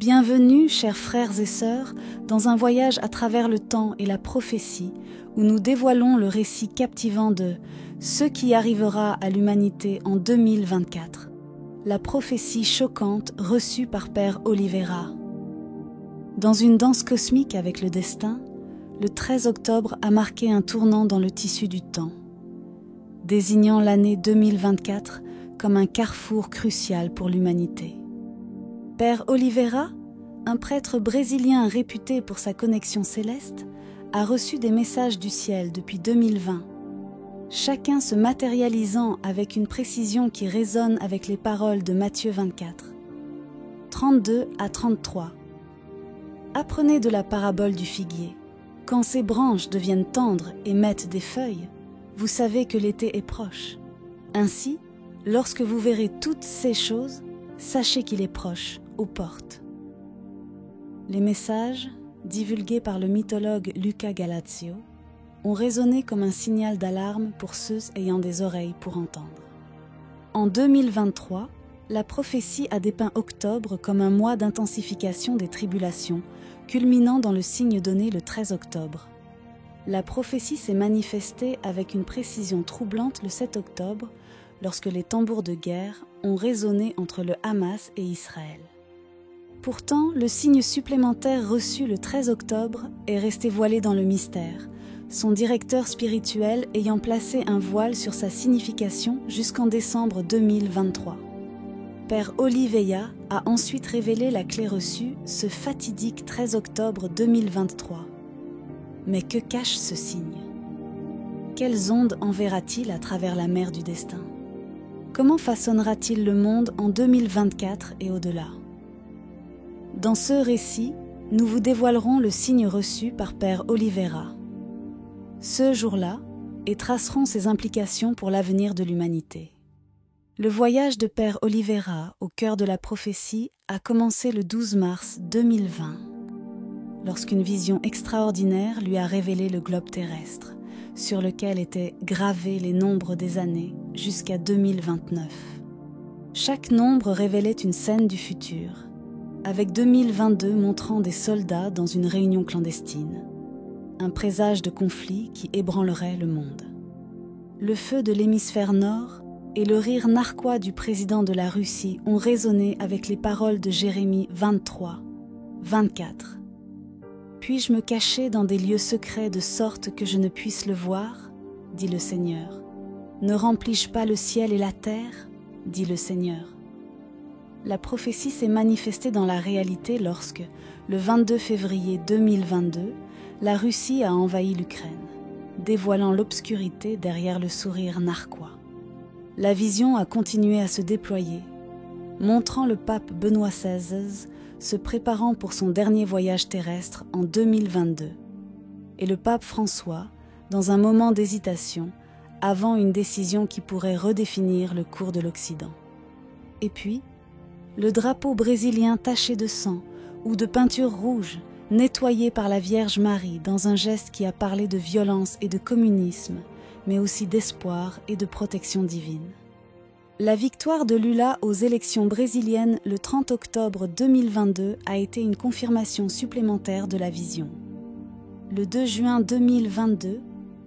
Bienvenue, chers frères et sœurs, dans un voyage à travers le temps et la prophétie, où nous dévoilons le récit captivant de ce qui arrivera à l'humanité en 2024, la prophétie choquante reçue par Père Oliveira. Dans une danse cosmique avec le destin, le 13 octobre a marqué un tournant dans le tissu du temps, désignant l'année 2024 comme un carrefour crucial pour l'humanité. Père Oliveira, un prêtre brésilien réputé pour sa connexion céleste, a reçu des messages du ciel depuis 2020, chacun se matérialisant avec une précision qui résonne avec les paroles de Matthieu 24, 32 à 33. Apprenez de la parabole du figuier. Quand ses branches deviennent tendres et mettent des feuilles, vous savez que l'été est proche. Ainsi, lorsque vous verrez toutes ces choses, sachez qu'il est proche, aux portes. Les messages, divulgués par le mythologue Luca Galazio, ont résonné comme un signal d'alarme pour ceux ayant des oreilles pour entendre. En 2023, la prophétie a dépeint octobre comme un mois d'intensification des tribulations, culminant dans le signe donné le 13 octobre. La prophétie s'est manifestée avec une précision troublante le 7 octobre, lorsque les tambours de guerre ont résonné entre le Hamas et Israël. Pourtant, le signe supplémentaire reçu le 13 octobre est resté voilé dans le mystère, son directeur spirituel ayant placé un voile sur sa signification jusqu'en décembre 2023. Père Oliveira a ensuite révélé la clé reçue ce fatidique 13 octobre 2023. Mais que cache ce signe? Quelles ondes enverra-t-il à travers la mer du destin? Comment façonnera-t-il le monde en 2024 et au-delà? Dans ce récit, nous vous dévoilerons le signe reçu par Père Oliveira. Ce jour-là, et tracerons ses implications pour l'avenir de l'humanité. Le voyage de Père Oliveira au cœur de la prophétie a commencé le 12 mars 2020, lorsqu'une vision extraordinaire lui a révélé le globe terrestre, sur lequel étaient gravés les nombres des années jusqu'à 2029. Chaque nombre révélait une scène du futur, avec 2022 montrant des soldats dans une réunion clandestine, un présage de conflit qui ébranlerait le monde. Le feu de l'hémisphère nord et le rire narquois du président de la Russie ont résonné avec les paroles de Jérémie 23, 24. Puis-je me cacher dans des lieux secrets de sorte que je ne puisse le voir, dit le Seigneur. Ne remplis-je pas le ciel et la terre, dit le Seigneur. La prophétie s'est manifestée dans la réalité lorsque, le 22 février 2022, la Russie a envahi l'Ukraine, dévoilant l'obscurité derrière le sourire narquois. La vision a continué à se déployer, montrant le pape Benoît XVI se préparant pour son dernier voyage terrestre en 2022, et le pape François dans un moment d'hésitation avant une décision qui pourrait redéfinir le cours de l'Occident. Et puis, le drapeau brésilien taché de sang ou de peinture rouge, nettoyé par la Vierge Marie dans un geste qui a parlé de violence et de communisme, mais aussi d'espoir et de protection divine. La victoire de Lula aux élections brésiliennes le 30 octobre 2022 a été une confirmation supplémentaire de la vision. Le 2 juin 2022,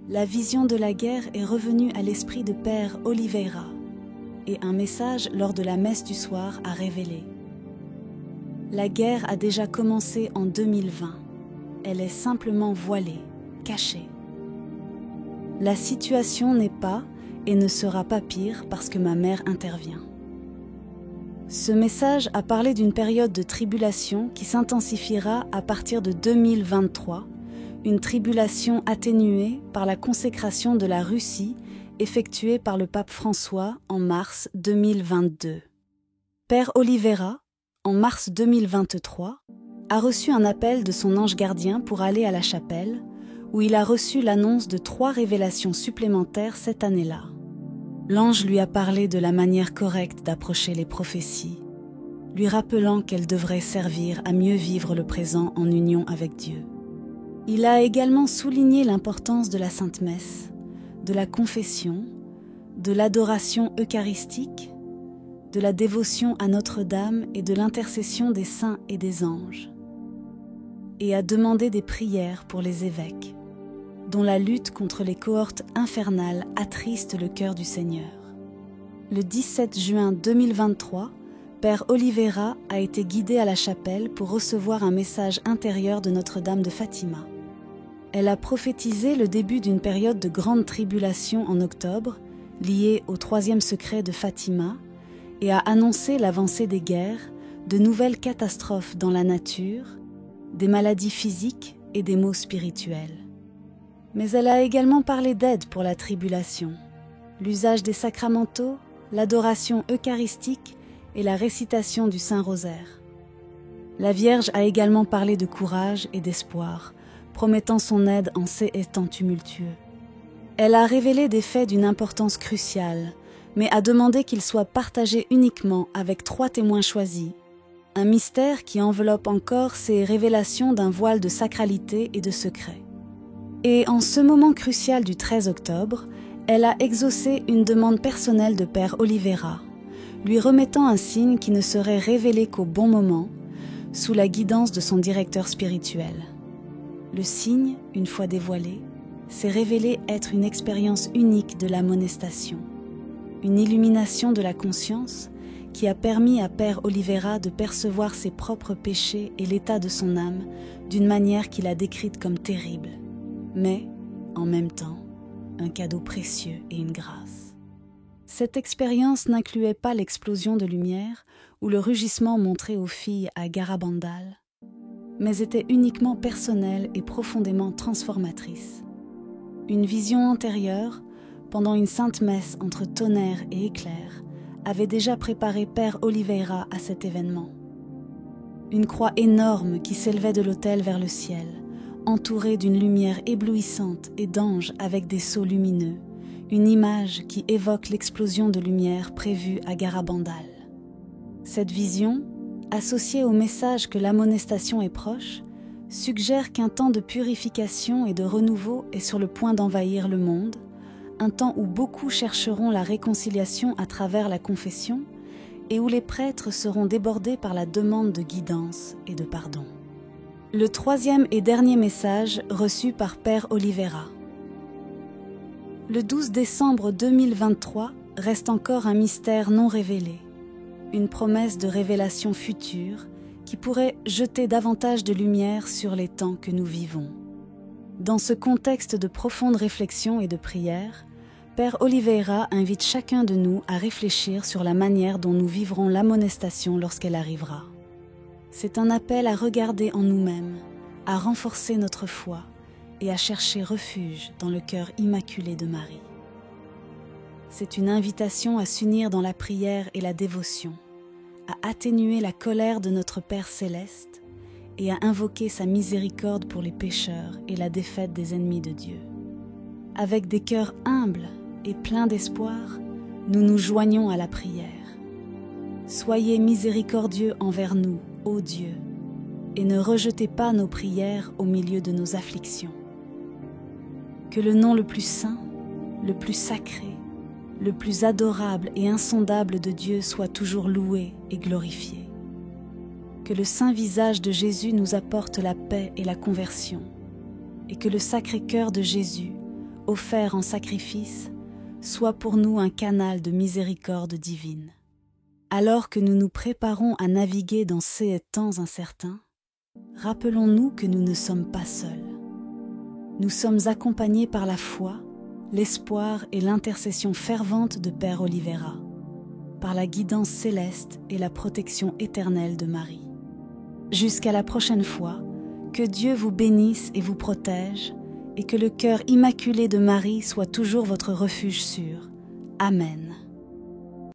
la vision de la guerre est revenue à l'esprit de Père Oliveira, et un message lors de la messe du soir a révélé. La guerre a déjà commencé en 2020. Elle est simplement voilée, cachée. La situation n'est pas et ne sera pas pire parce que ma mère intervient. Ce message a parlé d'une période de tribulation qui s'intensifiera à partir de 2023, une tribulation atténuée par la consécration de la Russie effectuée par le pape François en mars 2022. Père Oliveira, en mars 2023, a reçu un appel de son ange gardien pour aller à la chapelle, où il a reçu l'annonce de 3 révélations supplémentaires cette année-là. L'ange lui a parlé de la manière correcte d'approcher les prophéties, lui rappelant qu'elle devrait servir à mieux vivre le présent en union avec Dieu. Il a également souligné l'importance de la Sainte Messe, de la confession, de l'adoration eucharistique, de la dévotion à Notre-Dame et de l'intercession des saints et des anges, et à demander des prières pour les évêques, dont la lutte contre les cohortes infernales attriste le cœur du Seigneur. Le 17 juin 2023, Père Oliveira a été guidé à la chapelle pour recevoir un message intérieur de Notre-Dame de Fatima. Elle a prophétisé le début d'une période de grande tribulation en octobre, liée au 3e secret de Fatima, et a annoncé l'avancée des guerres, de nouvelles catastrophes dans la nature, des maladies physiques et des maux spirituels. Mais elle a également parlé d'aide pour la tribulation, l'usage des sacramentaux, l'adoration eucharistique et la récitation du Saint-Rosaire. La Vierge a également parlé de courage et d'espoir, promettant son aide en ces temps tumultueux. Elle a révélé des faits d'une importance cruciale, mais a demandé qu'ils soient partagés uniquement avec 3 témoins choisis, un mystère qui enveloppe encore ces révélations d'un voile de sacralité et de secret. Et en ce moment crucial du 13 octobre, elle a exaucé une demande personnelle de Père Oliveira, lui remettant un signe qui ne serait révélé qu'au bon moment, sous la guidance de son directeur spirituel. Le signe, une fois dévoilé, s'est révélé être une expérience unique de la monestation, une illumination de la conscience qui a permis à Père Oliveira de percevoir ses propres péchés et l'état de son âme d'une manière qu'il a décrite comme terrible, mais, en même temps, un cadeau précieux et une grâce. Cette expérience n'incluait pas l'explosion de lumière ou le rugissement montré aux filles à Garabandal, mais était uniquement personnelle et profondément transformatrice. Une vision antérieure, pendant une sainte messe entre tonnerre et éclair, avait déjà préparé Père Oliveira à cet événement. Une croix énorme qui s'élevait de l'autel vers le ciel, entourée d'une lumière éblouissante et d'anges avec des sceaux lumineux, une image qui évoque l'explosion de lumière prévue à Garabandal. Cette vision, associée au message que l'amonestation est proche, suggère qu'un temps de purification et de renouveau est sur le point d'envahir le monde, un temps où beaucoup chercheront la réconciliation à travers la confession et où les prêtres seront débordés par la demande de guidance et de pardon. Le 3e et dernier message reçu par Père Oliveira. Le 12 décembre 2023 reste encore un mystère non révélé, une promesse de révélation future qui pourrait jeter davantage de lumière sur les temps que nous vivons. Dans ce contexte de profonde réflexion et de prière, Père Oliveira invite chacun de nous à réfléchir sur la manière dont nous vivrons l'amonestation lorsqu'elle arrivera. C'est un appel à regarder en nous-mêmes, à renforcer notre foi et à chercher refuge dans le cœur immaculé de Marie. C'est une invitation à s'unir dans la prière et la dévotion, à atténuer la colère de notre Père céleste et à invoquer sa miséricorde pour les pécheurs et la défaite des ennemis de Dieu. Avec des cœurs humbles et pleins d'espoir, nous nous joignons à la prière. Soyez miséricordieux envers nous, ô Dieu, et ne rejetez pas nos prières au milieu de nos afflictions. Que le nom le plus saint, le plus sacré, le plus adorable et insondable de Dieu soit toujours loué et glorifié. Que le saint visage de Jésus nous apporte la paix et la conversion, et que le Sacré-Cœur de Jésus, offert en sacrifice, soit pour nous un canal de miséricorde divine. Alors que nous nous préparons à naviguer dans ces temps incertains, rappelons-nous que nous ne sommes pas seuls. Nous sommes accompagnés par la foi, l'espoir et l'intercession fervente de Père Oliveira, par la guidance céleste et la protection éternelle de Marie. Jusqu'à la prochaine fois, que Dieu vous bénisse et vous protège, et que le cœur immaculé de Marie soit toujours votre refuge sûr. Amen.